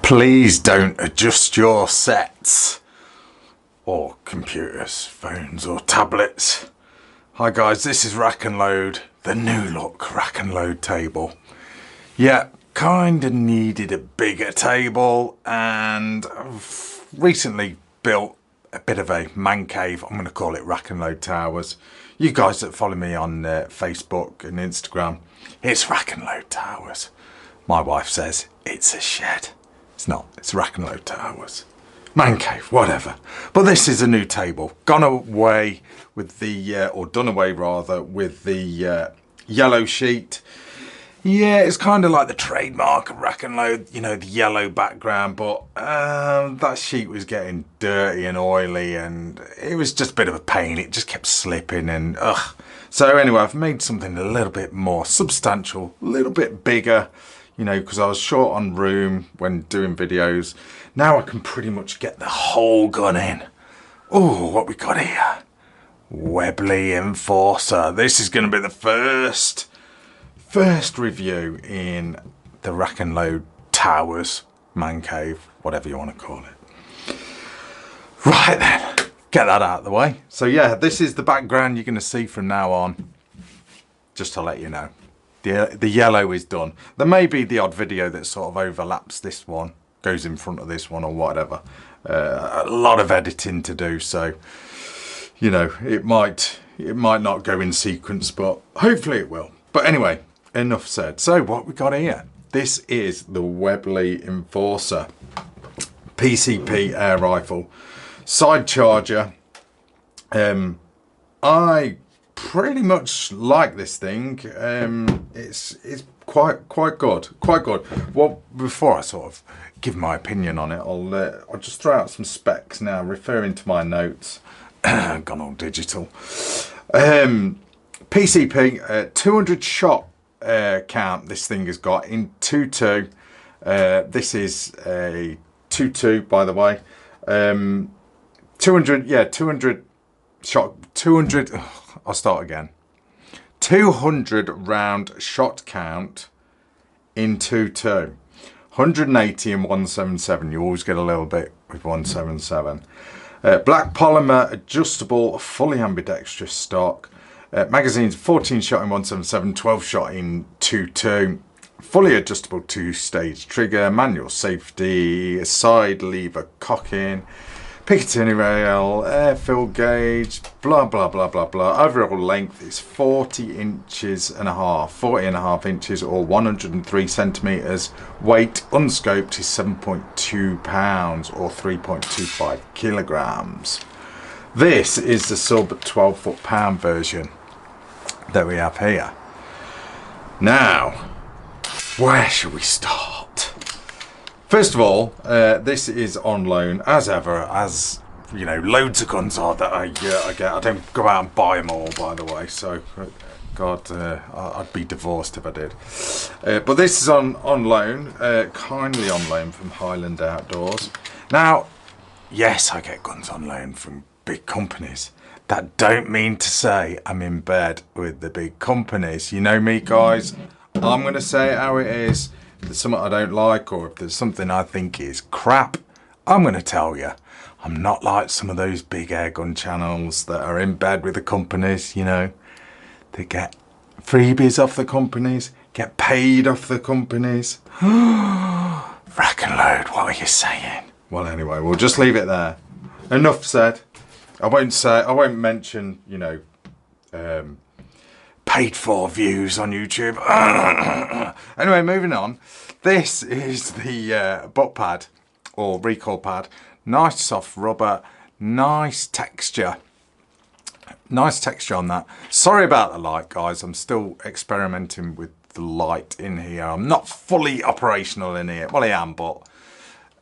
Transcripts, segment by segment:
Please don't adjust your sets or computers, phones or tablets. Hi guys, this is RACKNLOAD, the new look RACKNLOAD table. Yeah, kinda needed a bigger table and I've recently built a bit of a man cave. I'm going to call it RACKNLOAD Towers. You guys that follow me on Facebook and Instagram, it's RACKNLOAD Towers. My wife says it's a shed. It's not, it's RACKNLOAD Towers. Man cave, whatever. But this is a new table. Gone away with the, or done away rather, with the yellow sheet. Yeah, it's kind of like the trademark of RACKNLOAD, you know, the yellow background, but that sheet was getting dirty and oily and it was just a bit of a pain. It just kept slipping and ugh. So anyway, I've made something a little bit more substantial, a little bit bigger, you know, because I was short on room when doing videos. Now I can pretty much get the whole gun in. Oh, what we got here? Webley En4cer. This is going to be the first review in the RACKNLOAD Towers, man cave, whatever you want to call it. Right then, get that out of the way. So yeah, this is the background you're going to see from now on, just to let you know. The yellow is done. There may be the odd video that sort of overlaps this one, goes in front of this one or whatever. A lot of editing to do, so you know, it might not go in sequence, but hopefully it will. But anyway, enough said. So what we got here? This is the Webley En4cer PCP air rifle, side charger. I pretty much like this thing. It's quite good, Well, before I sort of give my opinion on it, I'll just throw out some specs now, referring to my notes. Gone all digital. PCP 200 shot count this thing has got in 2.2. This is a 2.2 by the way. 200 shot, 200, I'll start again. 200 round shot count in 2.2. 180 and 177. You always get a little bit with 177. Black polymer adjustable, fully ambidextrous stock. Magazines 14 shot in 177, 12 shot in 2.2. Fully adjustable 2-stage trigger, manual safety, side lever cocking, Picatinny rail, air fill gauge, blah blah blah blah blah. Overall length is 40 inches and a half, 40 and a half inches or 103 centimeters. Weight unscoped is 7.2 pounds or 3.25 kilograms. This is the sub 12 foot-pound version that we have here. Now, where should we start? First of all, this is on loan, as ever, as you know, loads of guns are that I get. I don't go out and buy them all, by the way, so God, I'd be divorced if I did. But this is on loan, kindly on loan from Highland Outdoors. Now, yes, I get guns on loan from big companies. That don't mean to say I'm in bed with the big companies. You know me, guys. I'm going to say it how it is. If there's something I don't like or if there's something I think is crap, I'm going to tell you. I'm not like some of those big air gun channels that are in bed with the companies, you know. They get freebies off the companies, get paid off the companies. RACKNLOAD, what are you saying? Well, anyway, we'll just leave it there. Enough said. I won't mention, you know, paid for views on YouTube. Anyway, moving on. This is the butt pad or recoil pad. Nice soft rubber, nice texture. Nice texture on that. Sorry about the light, guys. I'm still experimenting with the light in here. I'm not fully operational in here. Well, I am, but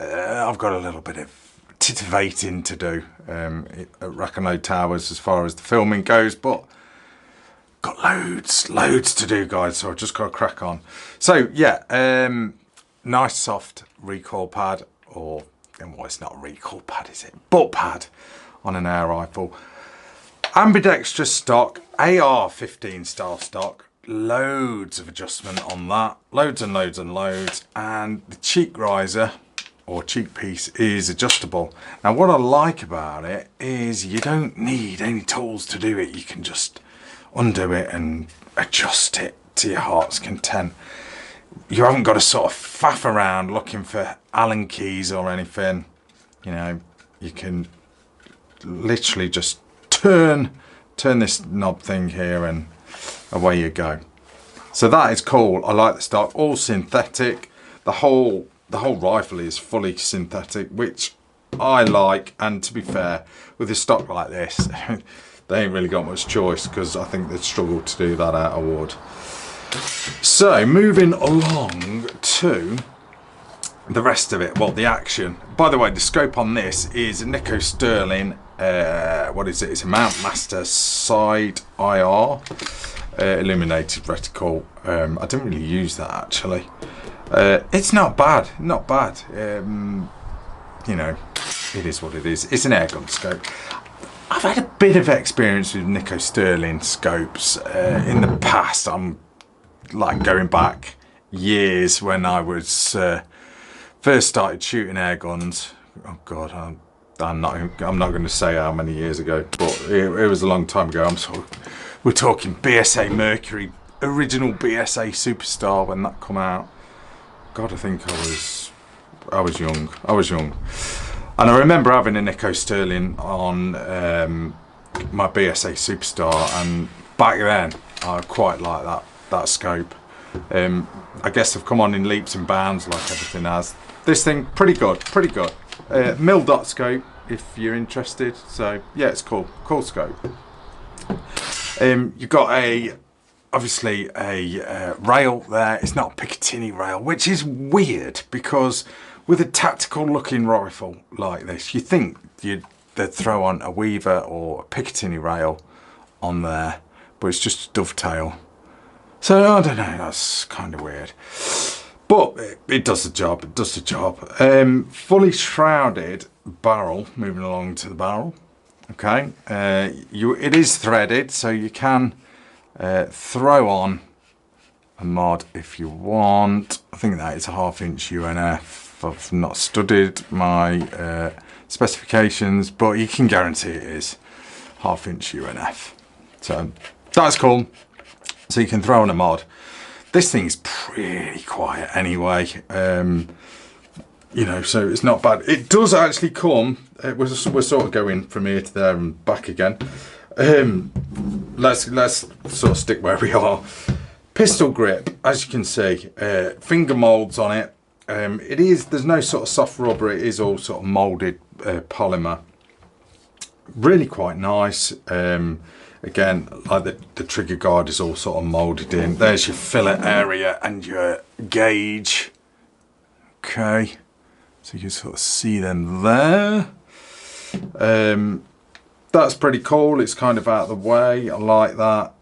I've got a little bit of titivating to do at RACKNLOAD Towers as far as the filming goes, but got loads to do, guys, so I've just got to crack on. So yeah, nice soft recoil pad, or well, it's not a recoil pad, is it? Butt pad on an air rifle. Ambidextrous stock, AR-15 style stock. Loads of adjustment on that, loads and loads and loads, and the cheek riser or cheek piece is adjustable. Now what I like about it is you don't need any tools to do it. You can just undo it and adjust it to your heart's content. You haven't got to sort of faff around looking for Allen keys or anything. You know, you can literally just turn this knob thing here and away you go. So that is cool. I like the stock, all synthetic. The whole rifle is fully synthetic, which I like. And to be fair, with a stock like this, they ain't really got much choice, because I think they'd struggle to do that out of wood. So moving along to the rest of it, well, the action. By the way, the scope on this is a Nico Sterling, what is it? It's a Mount Master Side IR, illuminated reticle. I didn't really use that actually. It's not bad, not bad. You know, it is what it is. It's an airgun scope. I've had a bit of experience with Nico Sterling scopes in the past. I'm like going back years when I was first started shooting air guns. Oh God, I'm not going to say how many years ago, but it was a long time ago. We're talking BSA Mercury, original BSA Superstar when that come out. God, I think I was young. And I remember having a Nico Sterling on my BSA Superstar, and back then I quite liked that scope. I guess I've come on in leaps and bounds like everything has. This thing, pretty good. Mil dot scope if you're interested. So yeah, it's cool scope. You've got obviously a rail there. It's not a Picatinny rail, which is weird, because with a tactical looking rifle like this, you think they'd throw on a Weaver or a Picatinny rail on there, but it's just a dovetail. So I don't know, that's kind of weird, but it does the job. Fully shrouded barrel. Moving along to the barrel. Okay, it is threaded, so you can throw on a mod if you want. I think that is a 1/2 inch UNF. I've not studied my specifications, but you can guarantee it is 1/2 inch UNF. So that's cool. So you can throw on a mod. This thing's pretty quiet anyway. You know, so it's not bad. It does actually come. We're sort of going from here to there and back again. Let's sort of stick where we are. Pistol grip, as you can see, finger molds on it. There's no sort of soft rubber. It is all sort of molded polymer. Really quite nice. Again, like the trigger guard is all sort of molded in. There's your fillet area and your gauge. Okay, so you can sort of see them there. That's pretty cool. It's kind of out of the way. I like that.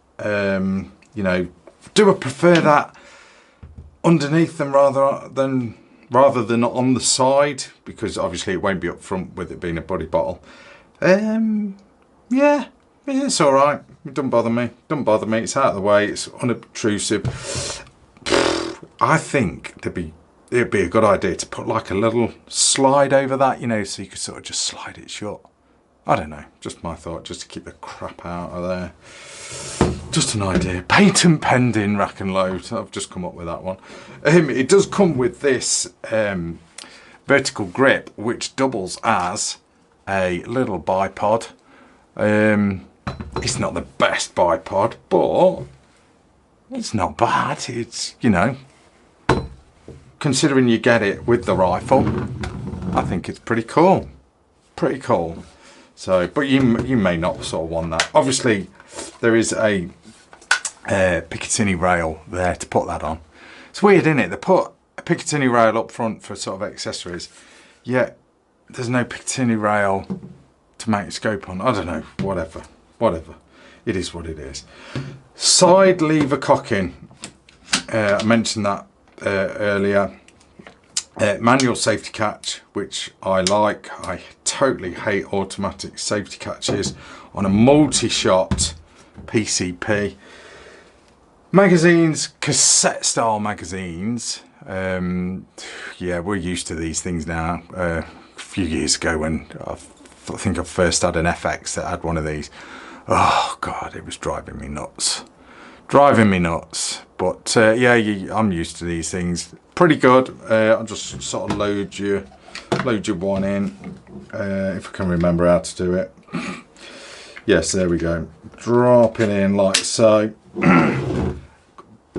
You know, do I prefer that underneath them rather than on the side, because obviously it won't be up front with it being a body bottle. Yeah, it's all right. It doesn't bother me. It's out of the way. It's unobtrusive. I think it'd be a good idea to put like a little slide over that, you know, so you could sort of just slide it shut. I don't know, just my thought, just to keep the crap out of there. Just an idea. Patent pending, RACKNLOAD. I've just come up with that one. It does come with this vertical grip, which doubles as a little bipod. It's not the best bipod, but it's not bad. It's, you know, considering you get it with the rifle, I think it's pretty cool. So, but you may not sort of want that. Obviously, there is a Picatinny rail there to put that on. It's weird, isn't it? They put a Picatinny rail up front for sort of accessories, yet there's no Picatinny rail to make a scope on. I don't know, whatever. It is what it is. Side lever cocking. I mentioned that earlier. Manual safety catch, which I like. I totally hate automatic safety catches on a multi-shot PCP. Magazines, cassette style magazines. Yeah, we're used to these things now. A few years ago when I think I first had an FX that had one of these. Oh God, it was driving me nuts. Driving me nuts. But yeah, I'm used to these things. Pretty good. I'll just sort of load your one in, if I can remember how to do it. Yes, there we go. Drop it in like so.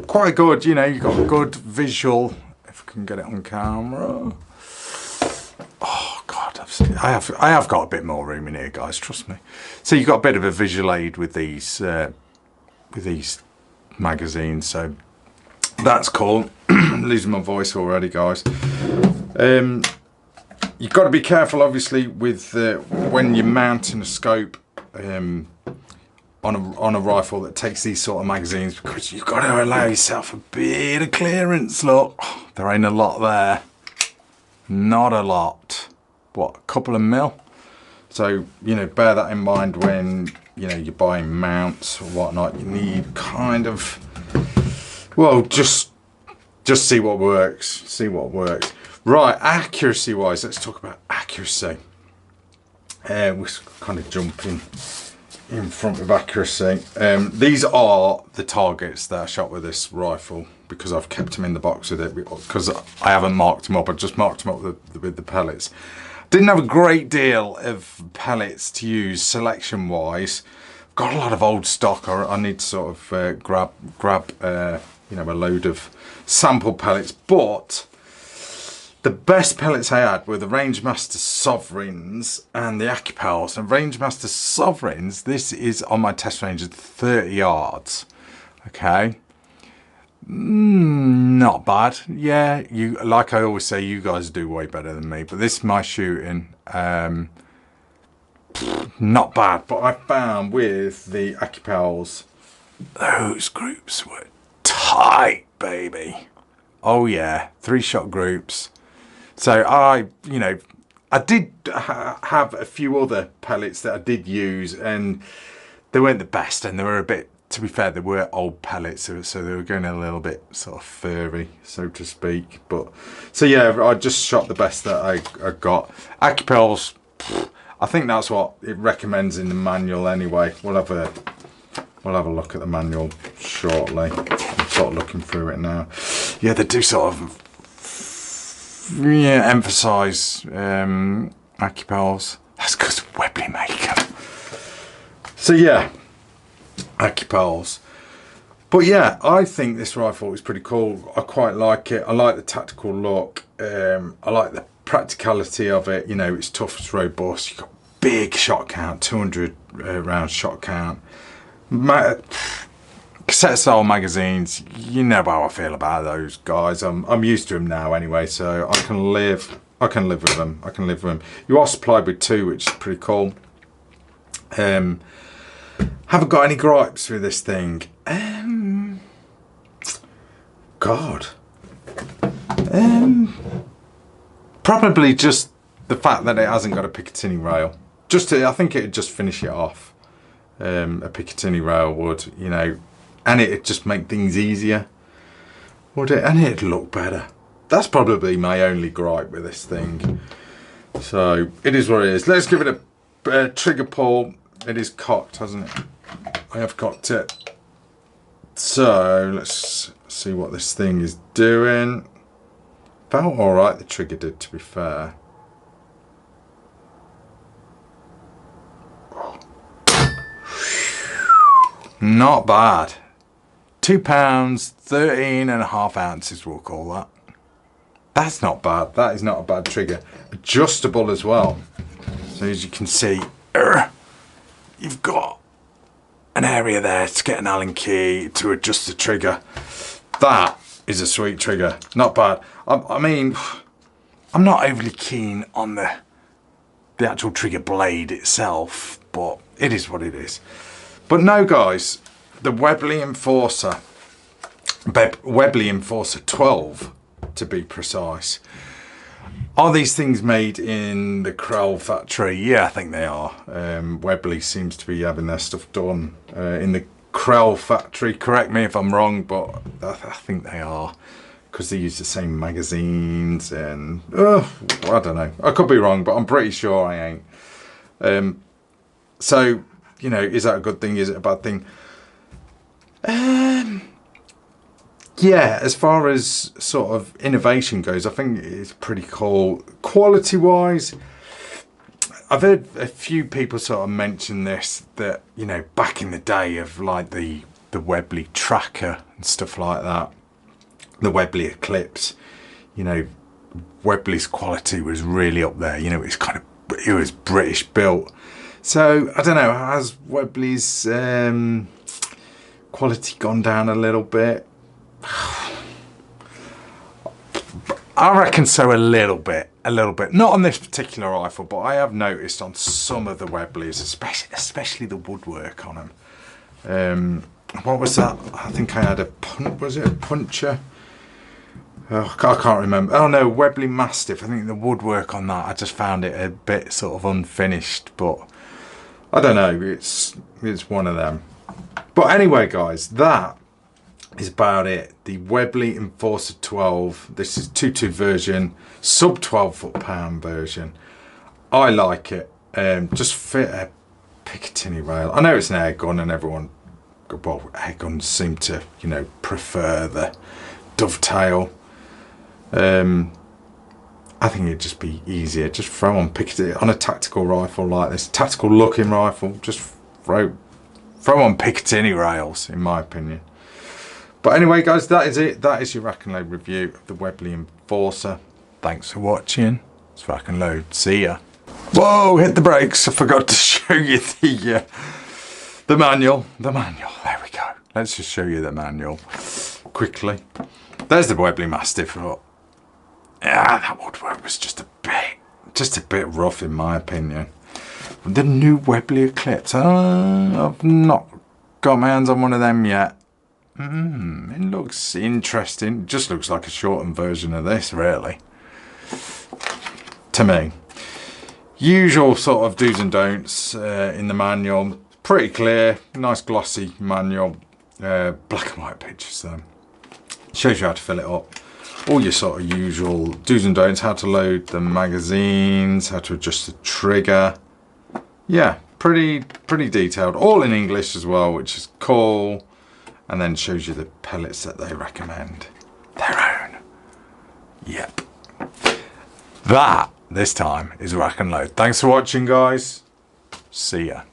Quite good, you know, you've got a good visual, if I can get it on camera. Oh God, I have got a bit more room in here, guys, trust me. So you've got a bit of a visual aid with these magazines, so that's cool. Losing my voice already, guys. You've got to be careful, obviously, with when you're mounting a scope on a rifle that takes these sort of magazines, because you've got to allow yourself a bit of clearance. Look, there ain't a lot there. Not a lot. What, a couple of mil? So, you know, bear that in mind when, you know, you're buying mounts or whatnot. You need kind of, well, just see what works. See what works. Right, accuracy wise, let's talk about accuracy. We're kind of jumping in front of accuracy. These are the targets that I shot with this rifle, because I've kept them in the box with it, because I haven't marked them up. I just marked them up with the pellets. Didn't have a great deal of pellets to use selection wise. Got a lot of old stock. I need to sort of grab you know, a load of sample pellets, but the best pellets I had were the Rangemaster Sovereigns and the Acupels. And Rangemaster Sovereigns, this is on my test range at 30 yards. Okay. Not bad. Yeah, you, like I always say, you guys do way better than me. But this is my shooting. Not bad. But I found with the Acupels, those groups were tight, baby. Oh yeah, 3-shot groups. So you know, I did have a few other pellets that I did use, and they weren't the best, and they were a bit, to be fair, they were old pellets, so they were going a little bit sort of furry, so to speak. But so yeah, I just shot the best that I got. Acupels, I think that's what it recommends in the manual anyway. We'll have a look at the manual shortly. I'm sort of looking through it now. Yeah, they do sort of, yeah, emphasise Acupels. That's because Webley make them. So yeah, Acupels. But yeah, I think this rifle is pretty cool. I quite like it. I like the tactical look. I like the practicality of it. You know, it's tough, it's robust. You've got big shot count, 200 round shot count. Cassette style magazines, you know how I feel about those guys. I'm used to them now anyway, so I can live with them. You are supplied with 2, which is pretty cool. Haven't got any gripes with this thing. God. Probably just the fact that it hasn't got a Picatinny rail. I think it'd just finish it off. A Picatinny rail would, you know, and it'd just make things easier, would it? And it'd look better. That's probably my only gripe with this thing. So it is what it is. Let's give it a trigger pull. It is cocked, hasn't it? I have cocked it. So let's see what this thing is doing. Felt all right, the trigger did, to be fair. Not bad. 2 pounds, 13.5 ounces, we'll call that. That's not bad. That is not a bad trigger. Adjustable as well. So as you can see, you've got an area there to get an Allen key to adjust the trigger. That is a sweet trigger. Not bad. I mean, I'm not overly keen on the actual trigger blade itself, but it is what it is. But no, guys, the Webley En4cer, Webley En4cer 12 to be precise. Are these things made in the Krell factory? Yeah, I think they are. Webley seems to be having their stuff done in the Krell factory. Correct me if I'm wrong, but I think they are, because they use the same magazines and I don't know. I could be wrong, but I'm pretty sure I ain't. So, you know, is that a good thing? Is it a bad thing? Yeah, as far as sort of innovation goes, I think it's pretty cool. Quality wise, I've heard a few people sort of mention this, that, you know, back in the day of like the Webley tracker and stuff like that, the Webley Eclipse, you know, Webley's quality was really up there. You know, it was British built. So I don't know, has Webley's quality gone down a little bit? I reckon so, a little bit. Not on this particular rifle, but I have noticed on some of the Webleys, especially the woodwork on them. What was that? I think I had was it a puncher? Oh, I can't remember. Oh no, Webley Mastiff. I think the woodwork on that, I just found it a bit sort of unfinished, but I don't know, it's one of them. But anyway guys, that is about it. The Webley En4cer 12. This is 2.2 version, sub 12 foot-pound version. I like it. Just fit a Picatinny rail. I know it's an air gun and everyone, well, air guns seem to, you know, prefer the dovetail. I think it'd just be easier. Just throw on Picatinny on a tactical rifle like this, tactical looking rifle. Just throw on Picatinny rails, in my opinion. But anyway, guys, that is it. That is your rack and load review of the Webley En4cer. Thanks for watching. It's Rack and Load. See ya. Whoa! Hit the brakes. I forgot to show you the manual. The manual. There we go. Let's just show you the manual quickly. There's the Webley Mastiff. Yeah, that woodwork was just a bit rough in my opinion. The new Webley Eclipse. I've not got my hands on one of them yet. It looks interesting. It just looks like a shortened version of this, really, to me. Usual sort of do's and don'ts in the manual. Pretty clear, nice glossy manual. Black and white pictures though. Shows you how to fill it up. All your sort of usual do's and don'ts, how to load the magazines, how to adjust the trigger. Yeah, pretty detailed. All in English as well, which is cool. And then shows you the pellets that they recommend. Their own. Yep. That, this time, is Rack and Load. Thanks for watching, guys. See ya.